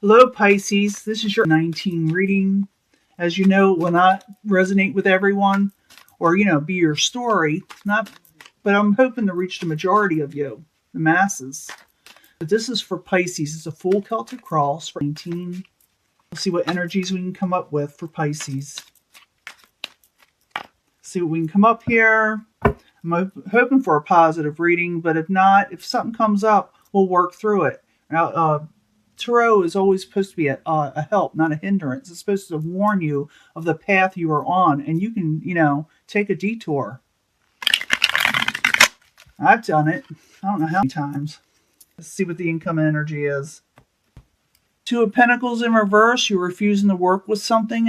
Hello, Pisces. This is your 19 reading. As you know, it will not resonate with everyone or, be your story. But I'm hoping to reach the majority of you, the masses. But this is for Pisces. It's a full Celtic cross for 19. We'll see what energies we can come up with for Pisces. See what we can come up here. I'm hoping for a positive reading, but if not, if something comes up, we'll work through it. Now, Tarot is always supposed to be a help, not a hindrance. It's supposed to warn you of the path you are on, and you can, take a detour. I've done it. I don't know how many times. Let's see what the incoming energy is. Two of Pentacles in reverse. You're refusing to work with something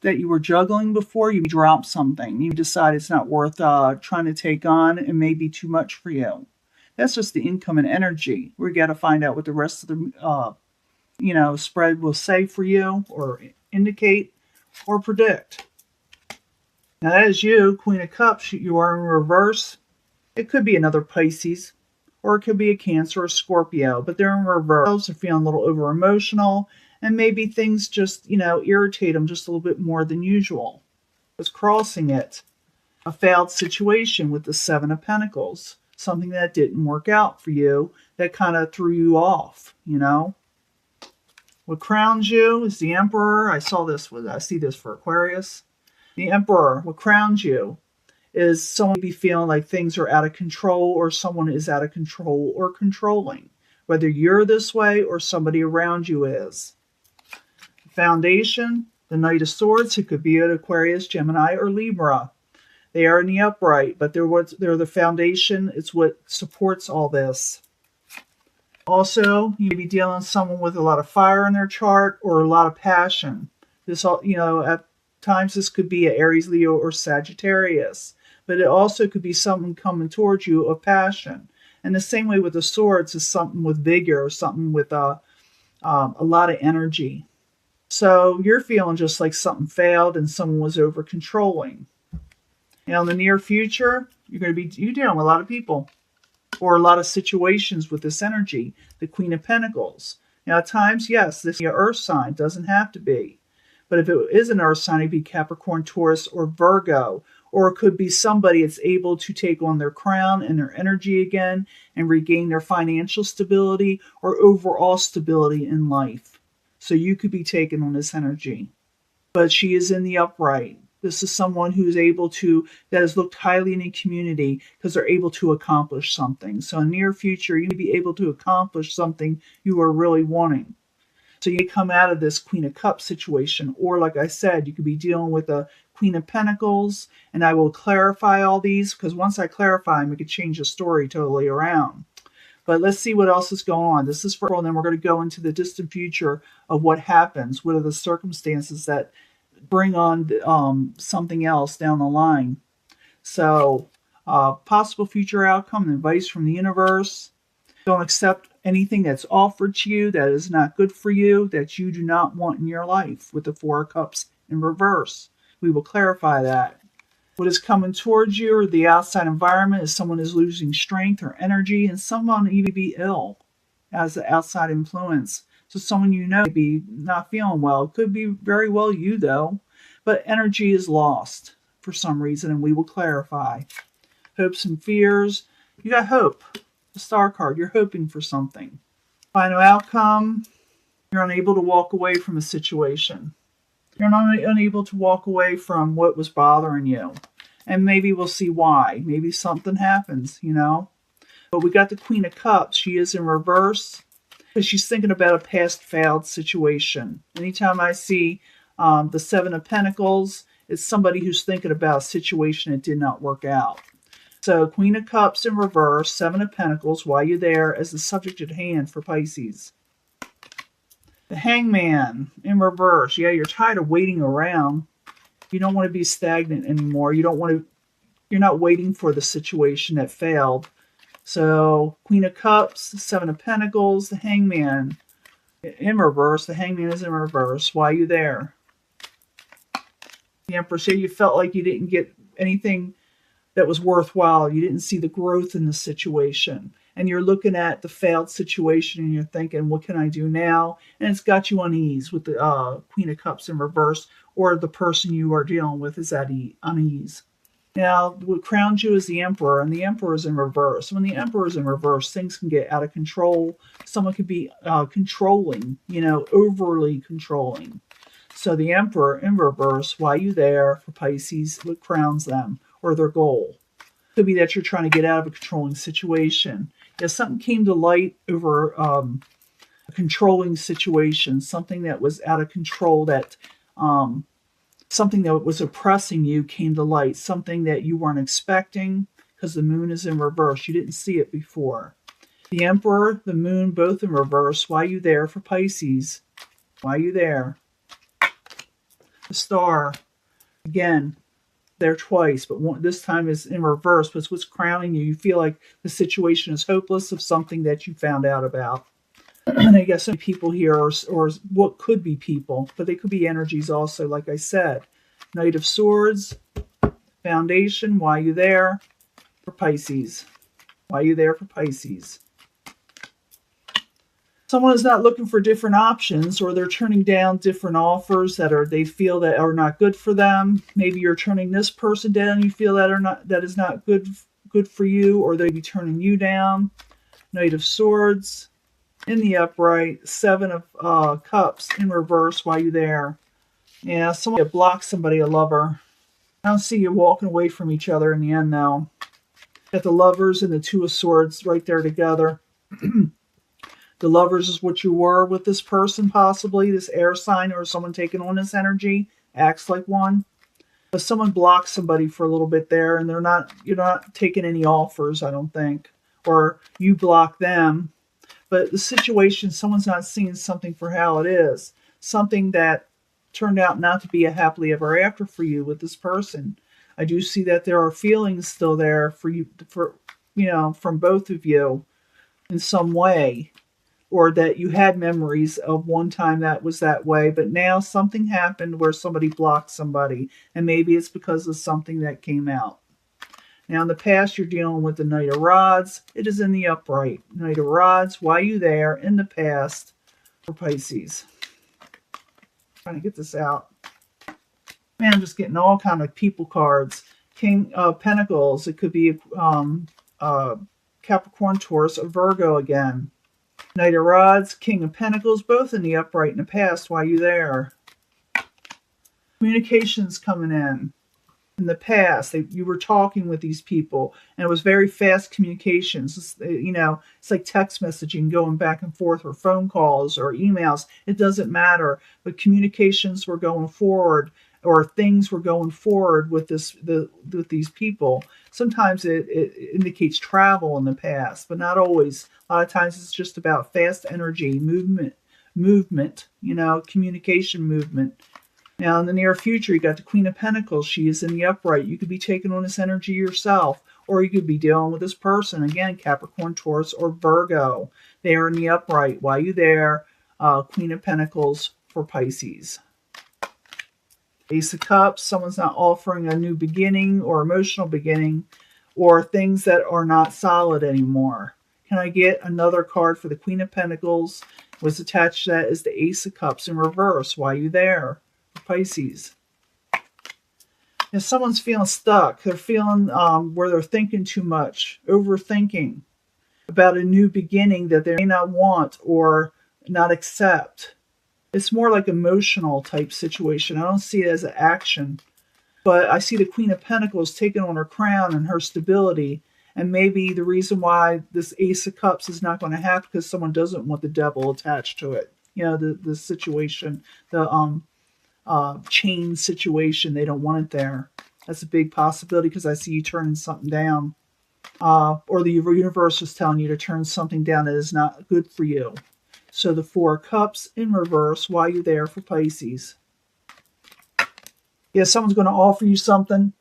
that you were juggling before. You dropped something. You decide it's not worth trying to take on. It may be too much for you. That's just the incoming energy. We got to find out what the rest of the spread will say for you, or indicate, or predict. Now that is you, Queen of Cups. You are in reverse. It could be another Pisces, or it could be a Cancer or Scorpio, but they're in reverse. They're feeling a little over emotional, and maybe things just irritate them just a little bit more than usual. It's crossing it. A failed situation with the Seven of Pentacles. Something that didn't work out for you, that kind of threw you off, What crowns you is the Emperor. I see this for Aquarius. The Emperor, what crowns you is someone be feeling like things are out of control, or someone is out of control or controlling. Whether you're this way or somebody around you is. Foundation, the Knight of Swords. It could be an Aquarius, Gemini, or Libra. They are in the upright, but they're the foundation. It's what supports all this. Also, you may be dealing with someone with a lot of fire in their chart, or a lot of passion. This, at times this could be an Aries, Leo, or Sagittarius, but it also could be someone coming towards you of passion. And the same way with the Swords is something with vigor, or something with a lot of energy. So you're feeling just like something failed and someone was over controlling. Now, in the near future, you're dealing with a lot of people or a lot of situations with this energy, the Queen of Pentacles. Now, at times, yes, this is an earth sign. Doesn't have to be. But if it is an earth sign, it'd be Capricorn, Taurus, or Virgo. Or it could be somebody that's able to take on their crown and their energy again and regain their financial stability or overall stability in life. So you could be taking on this energy. But she is in the upright. This is someone who's that has looked highly in a community because they're able to accomplish something. So in the near future, you may be able to accomplish something you are really wanting. So you come out of this Queen of Cups situation. Or like I said, you could be dealing with a Queen of Pentacles. And I will clarify all these, because once I clarify them, we could change the story totally around. But let's see what else is going on. This is for, and then we're going to go into the distant future of what happens. What are the circumstances that bring on something else down the line. So, possible future outcome, advice from the universe. Don't accept anything that's offered to you that is not good for you, that you do not want in your life, with the Four of Cups in reverse. We will clarify that. What is coming towards you, or the outside environment, is someone is losing strength or energy, and someone even be ill as the outside influence. So someone may be not feeling well. It could be very well you, though. But energy is lost for some reason, and we will clarify. Hopes and fears. You got hope. The Star card. You're hoping for something. Final outcome. You're unable to walk away from a situation. You're not unable to walk away from what was bothering you. And maybe we'll see why. Maybe something happens, But we got the Queen of Cups. She is in reverse. Because she's thinking about a past failed situation. Anytime I see the Seven of Pentacles, it's somebody who's thinking about a situation that did not work out. So Queen of Cups in reverse, Seven of Pentacles, while you're there, as the subject at hand for Pisces. The Hangman in reverse. Yeah, you're tired of waiting around. You don't want to be stagnant anymore. You're not waiting for the situation that failed. So, Queen of Cups, Seven of Pentacles, the Hangman in reverse. The Hangman is in reverse. Why are you there? The Empress, say you felt like you didn't get anything that was worthwhile. You didn't see the growth in the situation. and you're looking at the failed situation and you're thinking, what can I do now? And it's got you unease with the Queen of Cups in reverse, or the person you are dealing with is at unease. Now, what crowns you is the Emperor, and the Emperor is in reverse. When the Emperor is in reverse, things can get out of control. Someone could be controlling, overly controlling. So the Emperor in reverse, why you there for Pisces, what crowns them, or their goal. Could be that you're trying to get out of a controlling situation. If something came to light over a controlling situation, something that was out of control, that something that was oppressing you came to light, something that you weren't expecting, because the moon is in reverse. You didn't see it before. The Emperor, the moon, both in reverse. Why you there for Pisces? Why you there? The Star, again, there twice, but this time is in reverse, but it's what's crowning you. You feel like the situation is hopeless of something that you found out about. And I guess some people here, or what could be people, but they could be energies also, like I said. Knight of Swords, Foundation, why you there for Pisces? Why you there for Pisces? Someone is not looking for different options, or they're turning down different offers that they feel that are not good for them. Maybe you're turning this person down, you feel that is not good for you, or they be turning you down. Knight of Swords in the upright, Seven of Cups in reverse. Why you there? Yeah, someone blocks somebody, a lover. I don't see you walking away from each other in the end, though. Got the Lovers and the Two of Swords right there together. The Lovers is what you were with this person, possibly. This air sign, or someone taking on this energy, acts like one. But someone blocks somebody for a little bit there, and you're not taking any offers, I don't think. Or you block them. But the situation, someone's not seeing something for how it is. Something that turned out not to be a happily ever after for you with this person. I do see that there are feelings still there for you, from both of you in some way. Or that you had memories of one time that was that way, but now something happened where somebody blocked somebody, and maybe it's because of something that came out. Now in the past, you're dealing with the Knight of Rods. It is in the upright. Knight of Rods, why you there in the past for Pisces? Trying to get this out. Man, I'm just getting all kind of people cards. King of Pentacles. It could be Capricorn, Taurus, or Virgo again. Knight of Rods, King of Pentacles, both in the upright in the past. Why you there? Communications coming in. In the past, you were talking with these people, and it was very fast communications. It's like text messaging going back and forth, or phone calls, or emails. It doesn't matter. But communications were going forward, or things were going forward with with these people. Sometimes it indicates travel in the past, but not always. A lot of times it's just about fast energy, movement, communication movement. Now, in the near future, you got the Queen of Pentacles. She is in the upright. You could be taking on this energy yourself, or you could be dealing with this person. Again, Capricorn, Taurus, or Virgo. They are in the upright. Why you there? Queen of Pentacles for Pisces. Ace of Cups. Someone's not offering a new beginning or emotional beginning, or things that are not solid anymore. Can I get another card for the Queen of Pentacles? What's attached to that is the Ace of Cups in reverse. Why you there? Pisces. If someone's feeling stuck, they're feeling where they're thinking too much, overthinking about a new beginning that they may not want or not accept. It's more like emotional type situation. I don't see it as an action, but I see the Queen of Pentacles taking on her crown and her stability, and maybe the reason why this Ace of Cups is not going to happen because someone doesn't want the devil attached to it. The situation, the chain situation, they don't want it there. That's a big possibility because I see you turning something down. Or the universe is telling you to turn something down that is not good for you. So the Four of Cups in reverse, why you there for Pisces? Yeah, someone's going to offer you something,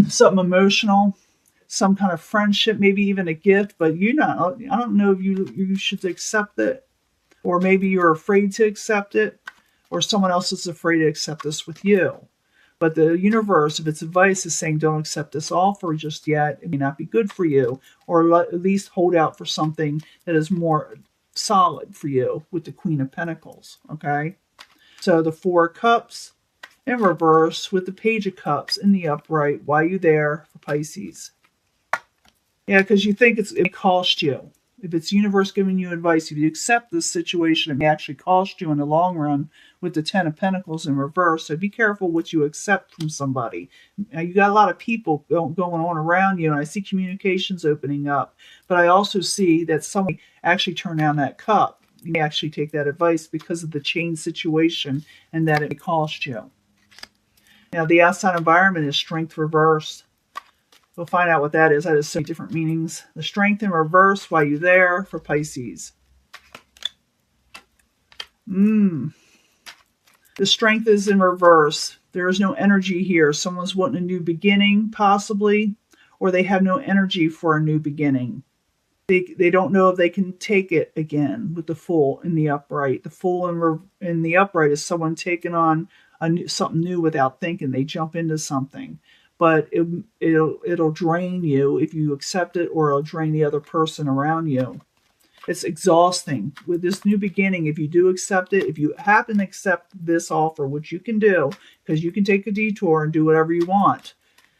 something emotional, some kind of friendship, maybe even a gift, but I don't know if you should accept it, or maybe you're afraid to accept it, or someone else is afraid to accept this with you. But the universe, if its advice is saying don't accept this offer just yet, it may not be good for you, or at least hold out for something that is more solid for you with the Queen of Pentacles, okay? So the Four of Cups in reverse with the Page of Cups in the upright. Why are you there for Pisces? Yeah, because you think it may cost you. If it's universe giving you advice, if you accept this situation, it may actually cost you in the long run with the Ten of Pentacles in reverse. So be careful what you accept from somebody. Now, you got a lot of people going on around you, and I see communications opening up. But I also see that someone actually turn down that cup. You may actually take that advice because of the chain situation and that it may cost you. Now, the outside environment is Strength reversed. We'll find out what that is. That has so many different meanings. The Strength in reverse, why you there for Pisces? The Strength is in reverse. There is no energy here. Someone's wanting a new beginning, possibly, or they have no energy for a new beginning. They don't know if they can take it again with the Fool in the upright. The Fool in the upright is someone taking on something new without thinking. They jump into something. But it'll drain you if you accept it, or it'll drain the other person around you. It's exhausting. With this new beginning, if you do accept it, if you happen to accept this offer, which you can do, because you can take a detour and do whatever you want.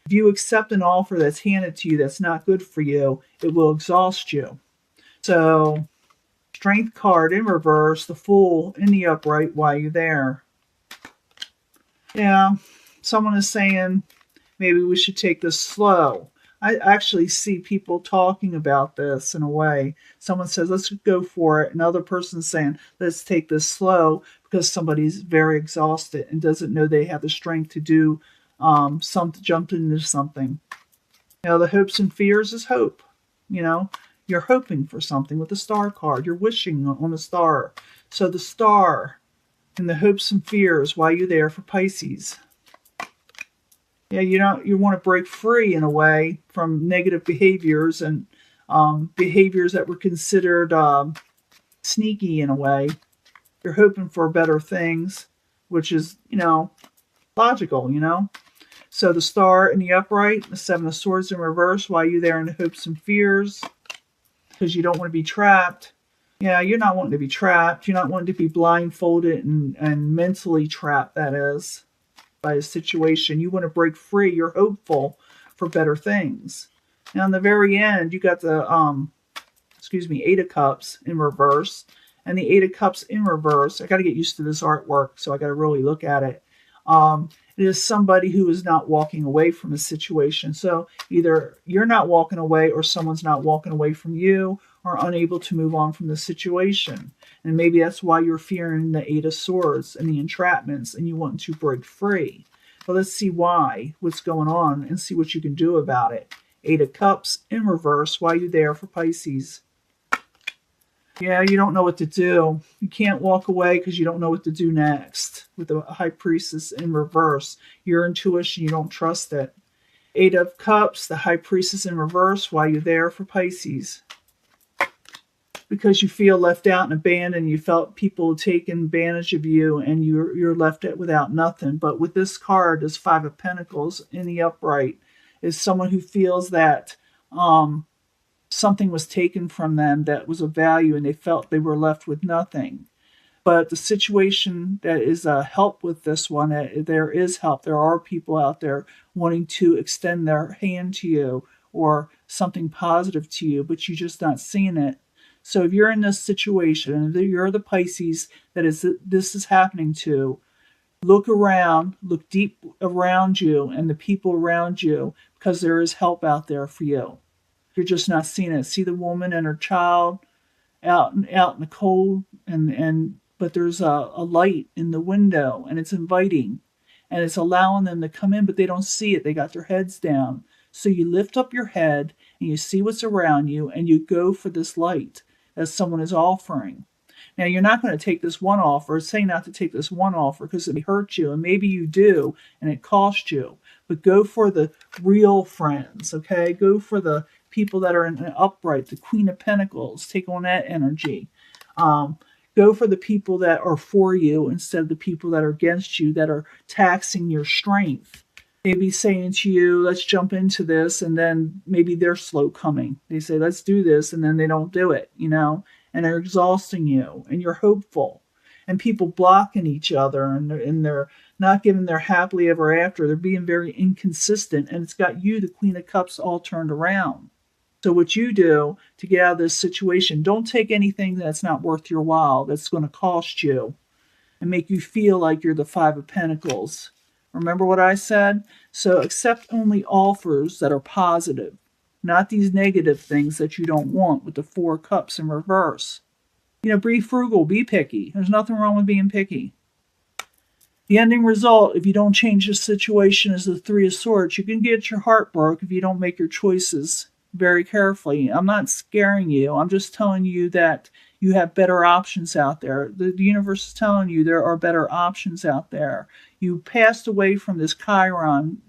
If you accept an offer that's handed to you that's not good for you, it will exhaust you. So, Strength card in reverse, the Fool in the upright, why are you there? Yeah, someone is saying, maybe we should take this slow. I actually see people talking about this in a way. Someone says, let's go for it. Another person's saying, let's take this slow because somebody's very exhausted and doesn't know they have the strength to do jump into something. Now, the hopes and fears is hope. You know, you're hoping for something with the Star card. You're wishing on a star. So the Star and the hopes and fears, why are you there for Pisces? Yeah, you want to break free in a way from negative behaviors and behaviors that were considered sneaky in a way. You're hoping for better things, which is, logical, So the Star in the upright, the Seven of Swords in reverse, why are you there in the hopes and fears? Because you don't want to be trapped. Yeah, you're not wanting to be trapped. You're not wanting to be blindfolded and mentally trapped, that is, by a situation. You want to break free. You're hopeful for better things. Now, in the very end, you got the, Eight of Cups in reverse. And the Eight of Cups in reverse, I got to get used to this artwork, so I got to really look at it. It is somebody who is not walking away from a situation. So either you're not walking away or someone's not walking away from you or unable to move on from the situation. And maybe that's why you're fearing the Eight of Swords and the entrapments and you want to break free. But let's see why, what's going on, and see what you can do about it. Eight of Cups in reverse. Why are you there for Pisces? Yeah, you don't know what to do. You can't walk away because you don't know what to do next. With the High Priestess in reverse, your intuition, you don't trust it. Eight of Cups, the High Priestess in reverse. Why are you there for Pisces? Because you feel left out and abandoned. You felt people taking advantage of you and you're left without nothing. But with this card, this Five of Pentacles in the upright, is someone who feels that something was taken from them that was of value and they felt they were left with nothing. But the situation that is help with this one, there is help. There are people out there wanting to extend their hand to you or something positive to you, but you're just not seeing it. So if you're in this situation and you're the Pisces this is happening to, look around, look deep around you and the people around you, because there is help out there for you. You're just not seeing it. See the woman and her child out in the cold, but there's a light in the window and it's inviting and it's allowing them to come in, but they don't see it. They got their heads down. So you lift up your head and you see what's around you and you go for this light that someone is offering. Now, you're not going to take this one offer. It's saying not to take this one offer because it may hurt you, and maybe you do, and it costs you. But go for the real friends, okay? Go for the people that are in an upright, the Queen of Pentacles. Take on that energy. Go Go for the people that are for you instead of the people that are against you, that are taxing your strength. Maybe saying to you, let's jump into this, and then maybe they're slow coming. They say, let's do this, and then they don't do it, and they're exhausting you, and you're hopeful. And people blocking each other, and they're not giving their happily ever after. They're being very inconsistent, and it's got you, the Queen of Cups, all turned around. So what you do to get out of this situation, don't take anything that's not worth your while, that's going to cost you and make you feel like you're the Five of Pentacles. Remember what I said? So accept only offers that are positive, not these negative things that you don't want with the Four of Cups in reverse. Be frugal, be picky. There's nothing wrong with being picky. The ending result, if you don't change the situation, is the Three of Swords. You can get your heart broke if you don't make your choices very carefully. I'm not scaring you. I'm just telling you that you have better options out there. The universe is telling you there are better options out there. You passed away from this Chiron,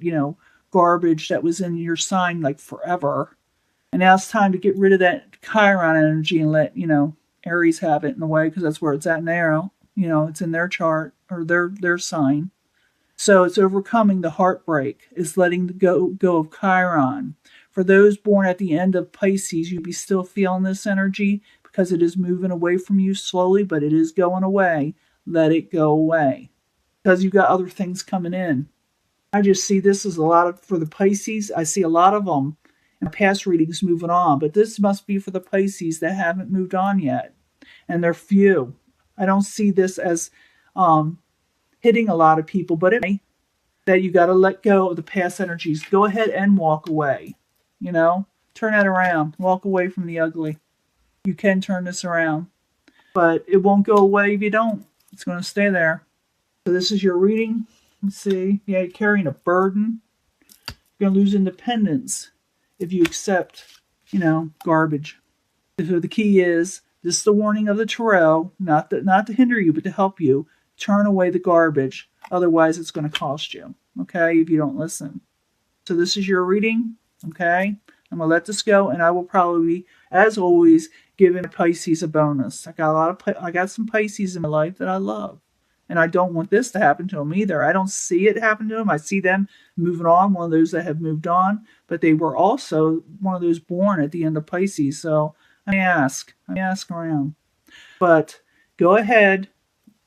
garbage that was in your sign like forever. And now it's time to get rid of that Chiron energy and let, Aries have it in a way, because that's where it's at now. It's in their chart or their sign. So it's overcoming the heartbreak. It's letting go of Chiron. For those born at the end of Pisces, you'll be still feeling this energy because it is moving away from you slowly, but it is going away. Let it go away because you've got other things coming in. I just see this as a lot for the Pisces. I see a lot of them in past readings moving on, but this must be for the Pisces that haven't moved on yet, and they're few. I don't see this as hitting a lot of people, but it may. That you got to let go of the past energies. Go ahead and walk away. Turn that around. Walk away from the ugly. You can turn this around, but it won't go away if you don't. It's going to stay there. So this is your reading. Let's see. Yeah, you're carrying a burden. You're going to lose independence if you accept, garbage. So the key is, this is the warning of the tarot, not to hinder you, but to help you. Turn away the garbage. Otherwise, it's going to cost you, okay, if you don't listen. So this is your reading, okay? I'm going to let this go, and I will probably, as always, give Pisces a bonus. I got some Pisces in my life that I love, and I don't want this to happen to them either. I don't see it happen to them. I see them moving on, one of those that have moved on, but they were also one of those born at the end of Pisces. So I ask around. But go ahead.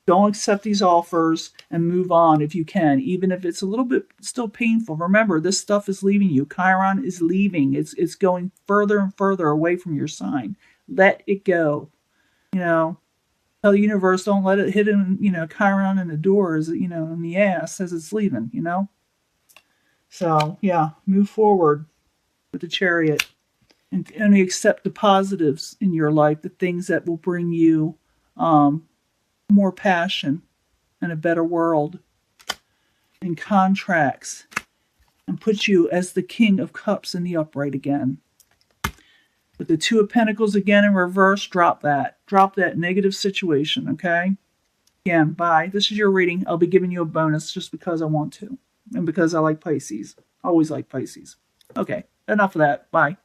Don't accept these offers and move on if you can, even if it's a little bit still painful. Remember, this stuff is leaving you. Chiron is leaving. It's going further and further away from your sign. Let it go. Tell the universe, don't let it hit him, Chiron in the doors, in the ass as it's leaving, So, yeah, move forward with the Chariot. And only accept the positives in your life, the things that will bring you more passion and a better world, and contracts, and put you as the King of Cups in the upright again. With the Two of Pentacles again in reverse, drop that negative situation, okay? Again, bye. This is your reading. I'll be giving you a bonus just because I want to, and because I like Pisces. Always like Pisces. Okay, enough of that. Bye.